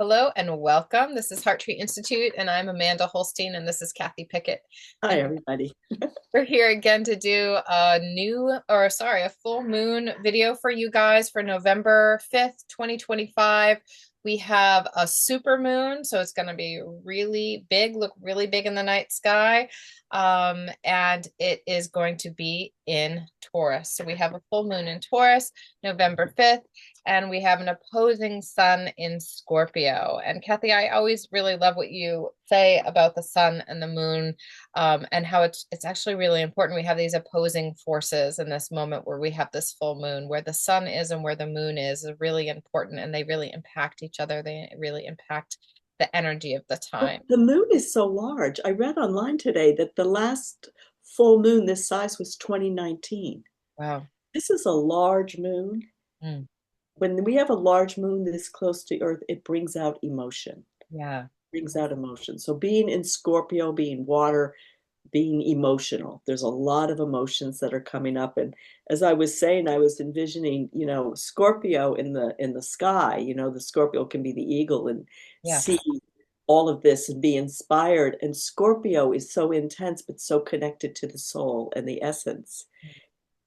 Hello and welcome. This is Heart Tree Institute, and I'm Amanda Holstein, and this is Kathy Pickett. Hi, And everybody. we're here again to do a full moon video for you guys for November 5th, 2025. We have a super moon, so it's going to be really big, look really big in the night sky. And it is going to be in Taurus. So we have a full moon in Taurus, November 5th, and we have an opposing sun in Scorpio. And Kathy, I always really love what you say about the sun and the moon, and how it's actually really important. We have these opposing forces in this moment where we have this full moon, where the sun is and where the moon is really important, and they really impact each other. They really impact the energy of the Well, time. the moon is so large. I read online today that the last full moon this size was 2019. Wow. This is a large moon. Mm, When we have a large moon this close to Earth, it brings out emotion, yeah. brings out emotion. So being in Scorpio, being water, being emotional, there's a lot of emotions that are coming up. And as I was saying, I was envisioning, Scorpio in the sky. The Scorpio can be the eagle and see Yes. all of this and be inspired. And Scorpio is so intense, but so connected to the soul and the essence.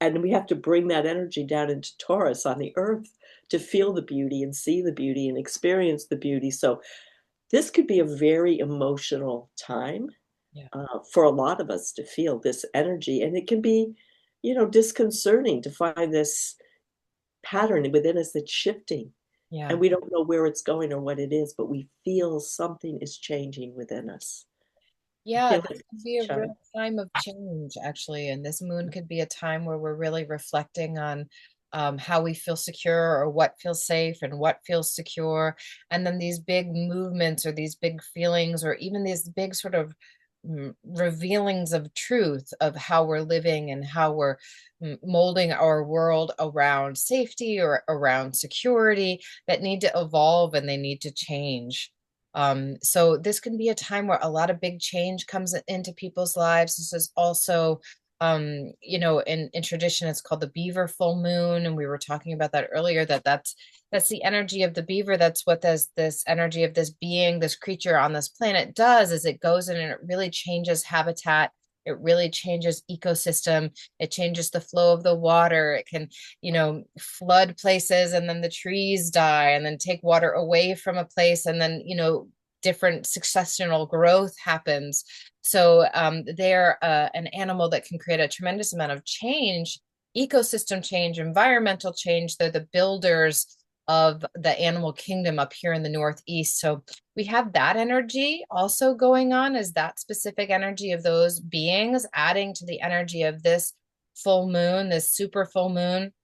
And we have to bring that energy down into Taurus on the earth to feel the beauty and see the beauty and experience the beauty. So this could be a very emotional time Yeah. for a lot of us to feel this energy. And it can be, disconcerting to find this pattern within us that's shifting. Yeah. And we don't know where it's going or what it is, but we feel something is changing within us. I Yeah, feel this like could be a child. real time of change, actually. And this moon could be a time where we're really reflecting on how we feel secure or what feels safe and what feels secure. And then these big movements or these big feelings or even these big sort of revealings of truth of how we're living and how we're molding our world around safety or around security that need to evolve and they need to change. So this can be a time where a lot of big change comes into people's lives. This is also, in tradition, it's called the beaver full moon, and we were talking about that earlier. That's the energy of the beaver. That's what this energy of this being, this creature on this planet does. Is it goes in and it really changes habitat. It really changes ecosystem. It changes the flow of the water. It can flood places and then the trees die and then take water away from a place and then, different successional growth happens. So they're an animal that can create a tremendous amount of change, ecosystem change, environmental change. They're the builders of the animal kingdom up here in the Northeast. So we have that energy also going on, is that specific energy of those beings adding to the energy of this full moon, this super full moon.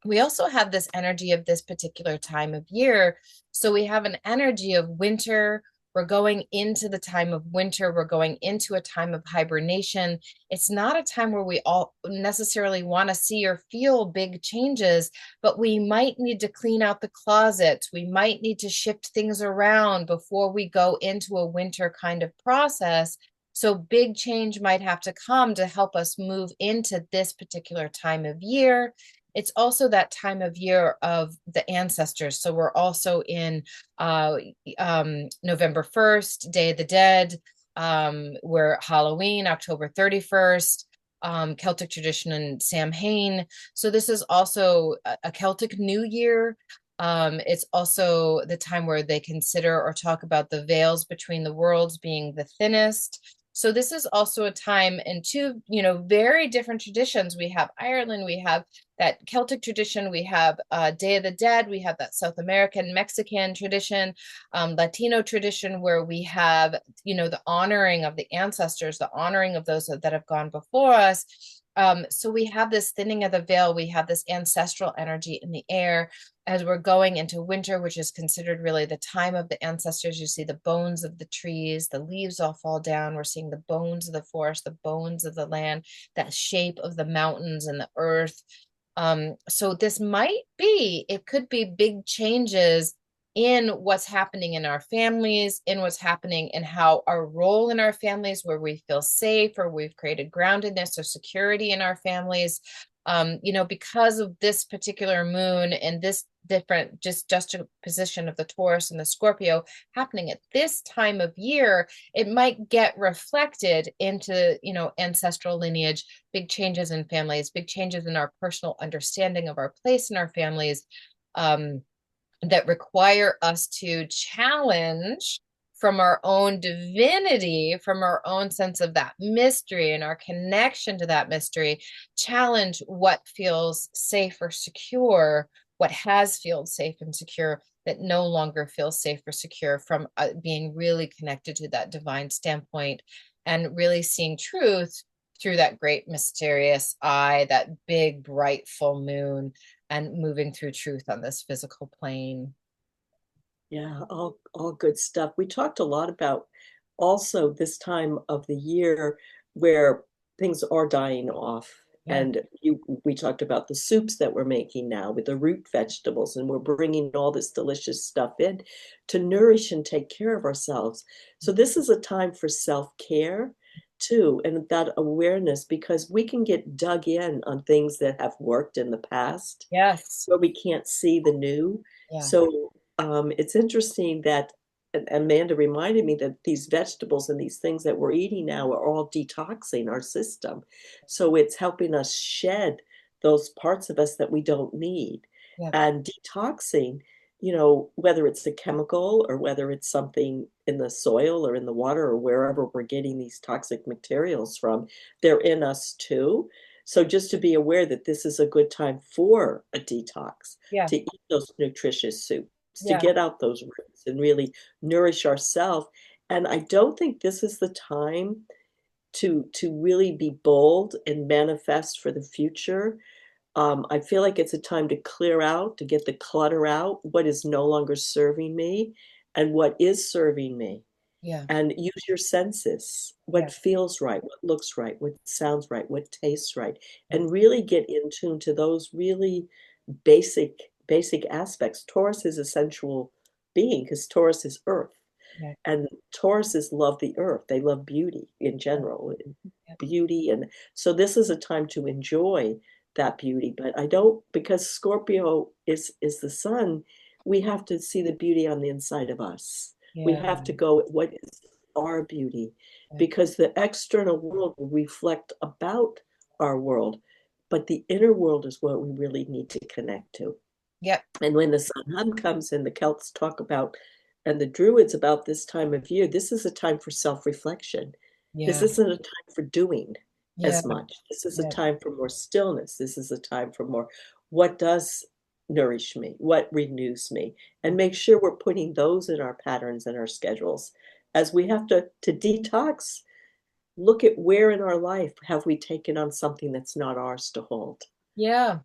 We also have this energy of this particular time of year. So we have an energy of winter. We're going into the time of winter. We're going into a time of hibernation. It's not a time where we all necessarily want to see or feel big changes, but we might need to clean out the closet. We might need to shift things around before we go into a winter kind of process. So big change might have to come to help us move into this particular time of year. It's also that time of year of the ancestors. So we're also in uh, November 1st, Day of the Dead. We're Halloween, October 31st, Celtic tradition and Samhain. So this is also a Celtic New Year. It's also the time where they consider or talk about the veils between the worlds being the thinnest. So this is also a time in two, very different traditions. We have Ireland, we have that Celtic tradition, we have Day of the Dead, we have that South American, Mexican tradition, Latino tradition, where we have, the honoring of the ancestors, the honoring of those that have gone before us. So we have this thinning of the veil, we have this ancestral energy in the air as we're going into winter, which is considered really the time of the ancestors. You see the bones of the trees, the leaves all fall down. We're seeing the bones of the forest, the bones of the land, that shape of the mountains and the earth. So this might be, it could be big changes in what's happening in our families, in what's happening in how our role in our families, where we feel safe or we've created groundedness or security in our families. because of this particular moon and this different just juxtaposition of the Taurus and the Scorpio happening at this time of year, it might get reflected into, ancestral lineage, big changes in families, big changes in our personal understanding of our place in our families, that require us to challenge from our own divinity, from our own sense of that mystery and our connection to that mystery, challenge what feels safe or secure, what has felt safe and secure that no longer feels safe or secure, from being really connected to that divine standpoint and really seeing truth through that great mysterious eye, that big bright full moon, and moving through truth on this physical plane. Yeah, all good stuff. We talked a lot about also this time of the year where things are dying off. Yeah. And we talked about the soups that we're making now with the root vegetables, and we're bringing all this delicious stuff in to nourish and take care of ourselves. So this is a time for self-care too, and that awareness, because we can get dug in on things that have worked in the past Yes. where we can't see the new. Yeah. So it's interesting that Amanda reminded me that these vegetables and these things that we're eating now are all detoxing our system. So it's helping us shed those parts of us that we don't need. Yeah. And detoxing, whether it's a chemical or whether it's something in the soil or in the water or wherever we're getting these toxic materials from, they're in us too. So just to be aware that this is a good time for a detox, Yeah. to eat those nutritious soups, to Yeah. get out those roots and really nourish ourselves. And I don't think this is the time to really be bold and manifest for the future. I feel like it's a time to clear out, to get the clutter out, what is no longer serving me and what is serving me. Yeah. And use your senses, Yeah. what feels right, what looks right, what sounds right, what tastes right, Yeah. and really get in tune to those really basic aspects. Taurus is a sensual being because Taurus is earth, Yeah. and Tauruses love the earth. They love beauty in general, Yeah. beauty. And so this is a time to enjoy that beauty. But I don't, because Scorpio is the sun, we have to see the beauty on the inside of us. We Yeah. have to go, what is our beauty? Yeah. Because the external world will reflect about our world, but the inner world is what we really need to connect to. Yep. And when the sun comes in, the Celts talk about, and the Druids about this time of year, this is a time for self-reflection. This Yeah. isn't a time for doing Yeah. as much. This is a Yeah. time for more stillness. This is a time for more, what does nourish me? What renews me? And make sure we're putting those in our patterns and our schedules. As we have to detox, look at where in our life have we taken on something that's not ours to hold. Yeah.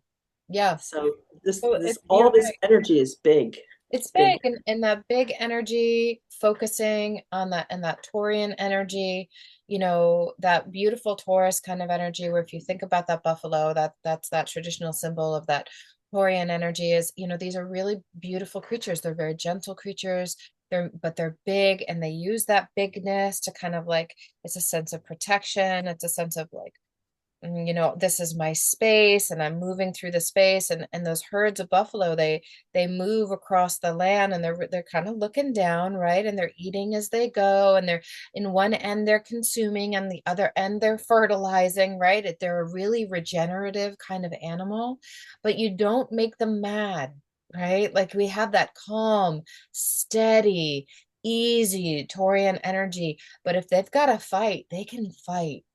Yeah. So So this you're all this right. energy is big. It's It's big. big, and that big energy, focusing on that, and that Taurian energy, that beautiful Taurus kind of energy, where if you think about that buffalo, that's that traditional symbol of that Taurian energy, is, these are really beautiful creatures. They're very gentle creatures. They're big, and they use that bigness to kind of like, it's a sense of protection. It's a sense of like, this is my space, and I'm moving through the space, and those herds of buffalo, they move across the land, and they're kind of looking down, right? And they're eating as they go, and they're, in one end they're consuming, and the other end they're fertilizing, right? They're a really regenerative kind of animal, but you don't make them mad, right? Like, we have that calm, steady, easy Taurian energy, but if they've got to fight, they can fight,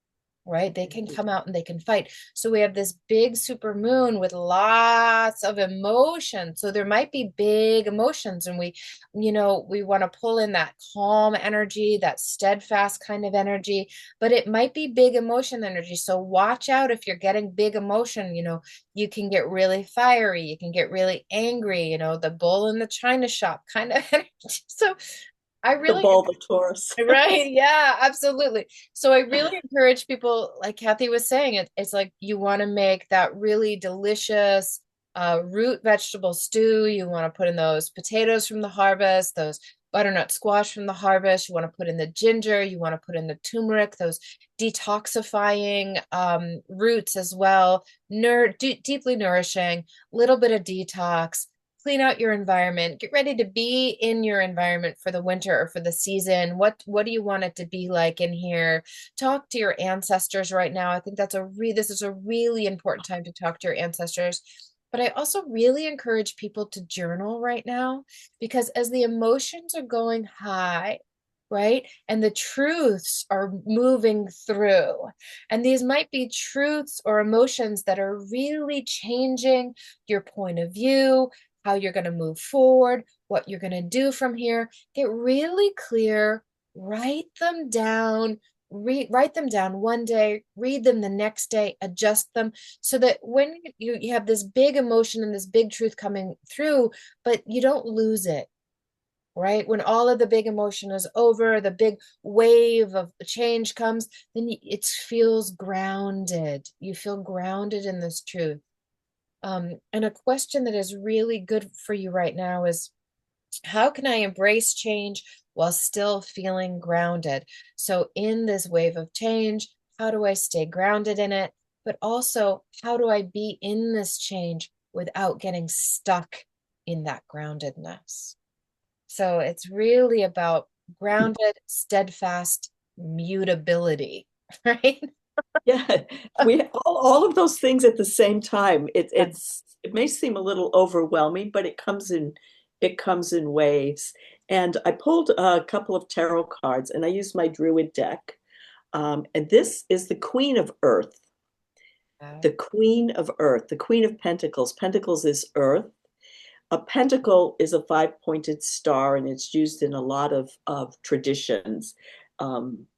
right? They can come out and they can fight. So we have this big super moon with lots of emotion. So there might be big emotions, and we want to pull in that calm energy, that steadfast kind of energy, but it might be big emotion energy. So watch out if you're getting big emotion, you can get really fiery, you can get really angry, the bull in the china shop kind of energy. So I The really, ball, the Taurus. right. Yeah, absolutely. So I really encourage people, like Kathi was saying, it's like, you want to make that really delicious root vegetable stew. You want to put in those potatoes from the harvest, those butternut squash from the harvest. You want to put in the ginger. You want to put in the turmeric, those detoxifying roots as well. Deeply nourishing, little bit of detox. Clean out your environment. Get ready to be in your environment for the winter or for the season. What do you want it to be like in here? Talk to your ancestors right now. I think this is a really important time to talk to your ancestors. But I also really encourage people to journal right now because as the emotions are going high, right, and the truths are moving through, and these might be truths or emotions that are really changing your point of view, how you're going to move forward, what you're going to do from here. Get really clear, write them down, write them down one day, read them the next day, adjust them so that when you have this big emotion and this big truth coming through, but you don't lose it, right? When all of the big emotion is over, the big wave of change comes, then it feels grounded. You feel grounded in this truth. And a question that is really good for you right now is, how can I embrace change while still feeling grounded? So in this wave of change, how do I stay grounded in it? But also, how do I be in this change without getting stuck in that groundedness? So it's really about grounded, steadfast mutability, right? Yeah, we all of those things at the same time. Yeah. It may seem a little overwhelming, but it comes in waves. And I pulled a couple of tarot cards, and I used my Druid deck. And this is the Queen of Earth, the Queen of Earth, the Queen of Pentacles. Pentacles is Earth. A pentacle is a five-pointed star, and it's used in a lot of traditions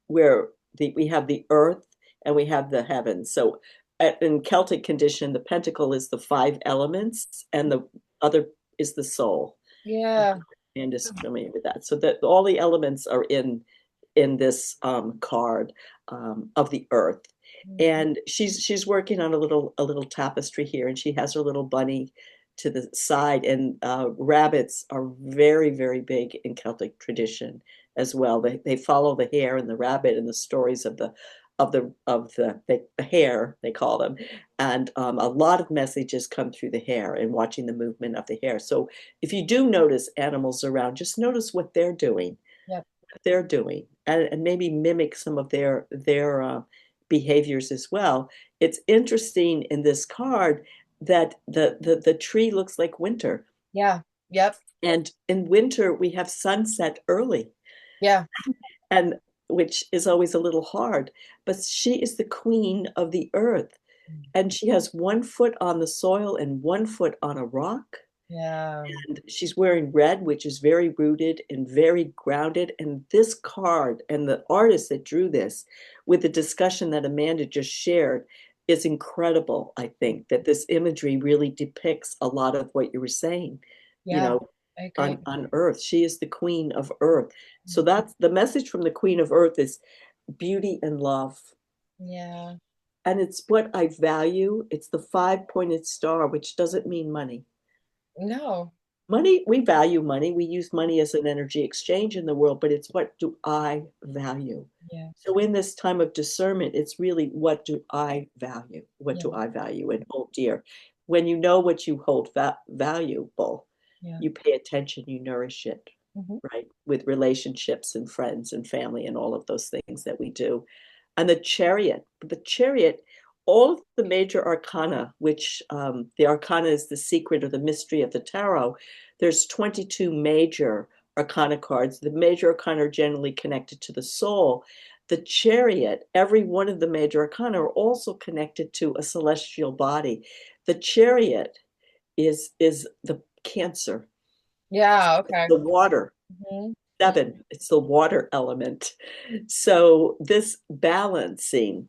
where we have the earth and we have the heavens. So in Celtic condition, the pentacle is the five elements, and the other is the soul. Yeah. And is familiar with that. So that all the elements are in this card of the earth. And she's working on a little tapestry here, and she has her little bunny to the side. And rabbits are very, very big in Celtic tradition as well. They follow the hare and the rabbit and the stories of the hare, they call them. And a lot of messages come through the hare and watching the movement of the hare. So if you do notice animals around, just notice what they're doing, Yep. and maybe mimic some of their behaviors as well. It's interesting in this card that the tree looks like winter, Yeah. Yep. and in winter we have sunset early, Yeah. and which is always a little hard. But she is the queen of the earth, and she has one foot on the soil and one foot on a rock. Yeah. And she's wearing red, which is very rooted and very grounded. And this card and the artist that drew this, with the discussion that Amanda just shared, is incredible. I think that this imagery really depicts a lot of what you were saying, you Yeah. know, I agree. on Earth. She is the queen of Earth. So that's the message from the Queen of Earth is beauty and love. Yeah. And it's what I value. It's the five-pointed star, which doesn't mean money. No. Money, we value money. We use money as an energy exchange in the world, but it's what do I value? Yeah. So in this time of discernment, it's really what do I value? What Yeah. do I value and hold dear? When you know what you hold valuable, Yeah. you pay attention, you nourish it, Hmm. right? With relationships and friends and family and all of those things that we do. And the chariot, all of the major arcana, which the arcana is the secret or the mystery of the tarot. There's 22 major arcana cards. The major arcana are generally connected to the soul. The chariot, every one of the major arcana are also connected to a celestial body. The chariot is the Cancer, Yeah. Okay. the water. Hmm. Seven, it's the water element. So this balancing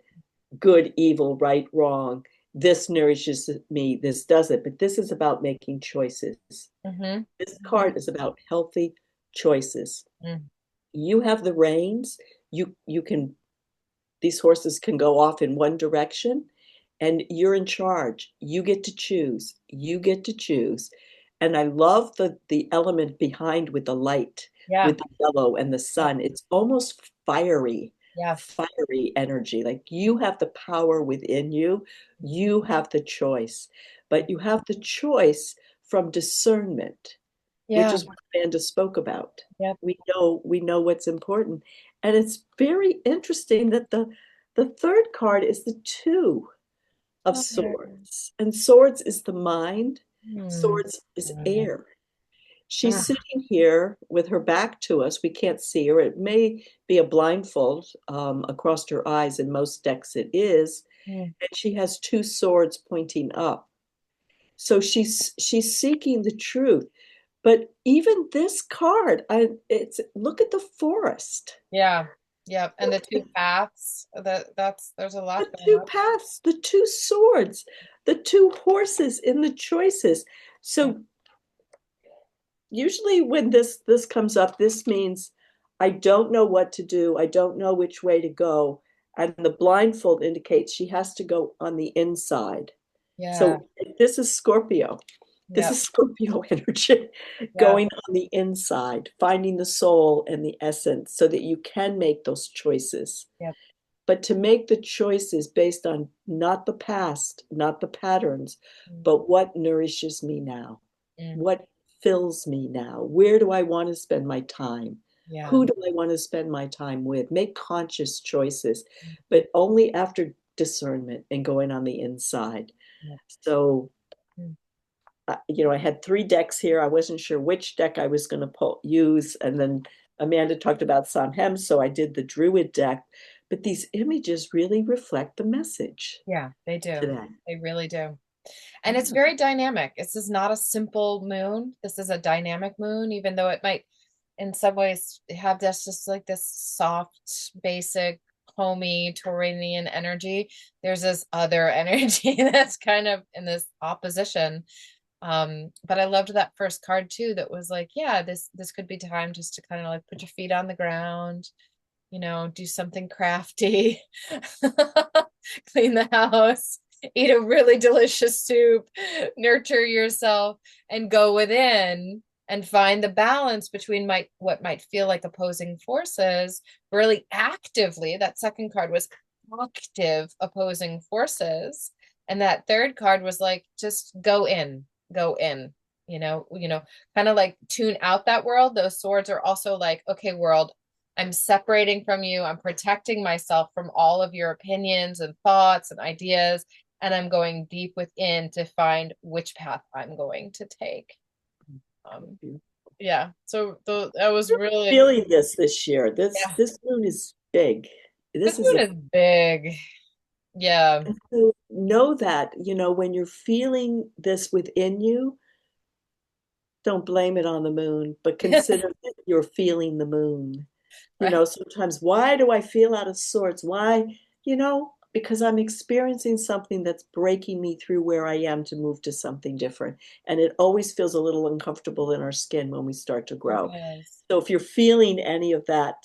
good, evil, right, wrong, this nourishes me, this doesn't. But this is about making choices. Hmm. This card is about healthy choices. Hmm. You have the reins. You can, these horses can go off in one direction, and you're in charge. You get to choose. You get to choose. And I love the element behind with the light, Yeah. with the yellow and the Yep. sun. It's almost fiery, Yeah. fiery energy. Like you have the power within you, you have the choice, but you have the choice from discernment, which Yeah. is what Amanda spoke about. Yep. We know what's important. And it's very interesting that the third card is the two of Oh. swords. And swords is the mind, Hmm. swords is air. She's Ah. sitting here with her back to us. We can't see her. It may be a blindfold across her eyes. In most decks, it is. Hmm. And she has two swords pointing up. So she's seeking the truth. But even this card, it's look at the forest. Yeah. Yep. And the Look two at paths, that's there's a lot the going two on. paths, the two swords, the two horses in the choices. Yeah. So usually when this comes up, this means I don't know what to do. I don't know which way to go. And the blindfold indicates she has to go on the inside. Yeah. So this is Scorpio. This Yep. is Scorpio energy Yeah. going on the inside, finding the soul and the essence so that you can make those choices. Yep. But to make the choices based on not the past, not the patterns, Mm. but what nourishes me now, Mm. what fills me now, where do I want to spend my time, Yeah. who do I want to spend my time with, make conscious choices, Mm. but only after discernment and going on the inside. Yep. So Mm. I had three decks here. I wasn't sure which deck I was going to use. And then Amanda talked about Samhain, so I did the Druid deck. But these images really reflect the message Yeah, they do. today. They really do. And it's Yeah. very dynamic. This is not a simple moon. This is a dynamic moon, even though it might, in some ways, have this just like this soft, basic, homey Tauranian energy. There's this other energy that's kind of in this opposition. But I loved that first card too, that was like, yeah, this could be time just to kind of like put your feet on the ground, do something crafty, clean the house, eat a really delicious soup, nurture yourself, and go within and find the balance between what might feel like opposing forces really actively. That second card was active opposing forces. And that third card was like, just go in, kind of like tune out that world. Those swords are also like, okay, world, I'm separating from you. I'm protecting myself from all of your opinions and thoughts and ideas. And I'm going deep within to find which path I'm going to take. Um, yeah. So that was really, Feeling this year. This yeah. this moon is big. This This is moon a is big. Yeah. so know that, when you're feeling this within you, don't blame it on the moon, but consider that you're feeling the moon. Right. Sometimes, why do I feel out of sorts? Why? Because I'm experiencing something that's breaking me through where I am to move to something different. And it always feels a little uncomfortable in our skin when we start to It grow. is. So if you're feeling any of that,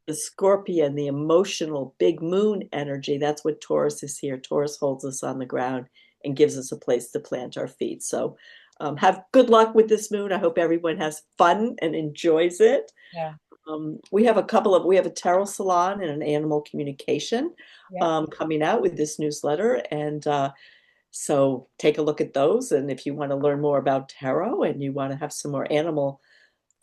the scorpion, the emotional big moon energy, that's what Taurus is here. Taurus holds us on the ground and gives us a place to plant our feet. So have good luck with this moon. I hope everyone has fun and enjoys it. Yeah. We have a tarot salon and an animal communication Yep. coming out with this newsletter. And so take a look at those. And if you want to learn more about tarot and you want to have some more animal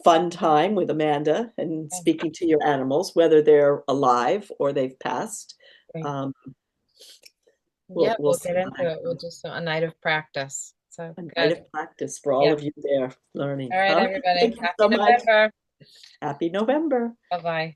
fun time with Amanda and Yeah. speaking to your animals, whether they're alive or they've passed, Great. um, Yeah, we'll we'll see get how into that it. We'll goes. just a night of practice. So A night good. of practice for all Yeah. of you there learning. All right, All right. everybody. Thank you Happy so much. November. Happy November. Bye-bye.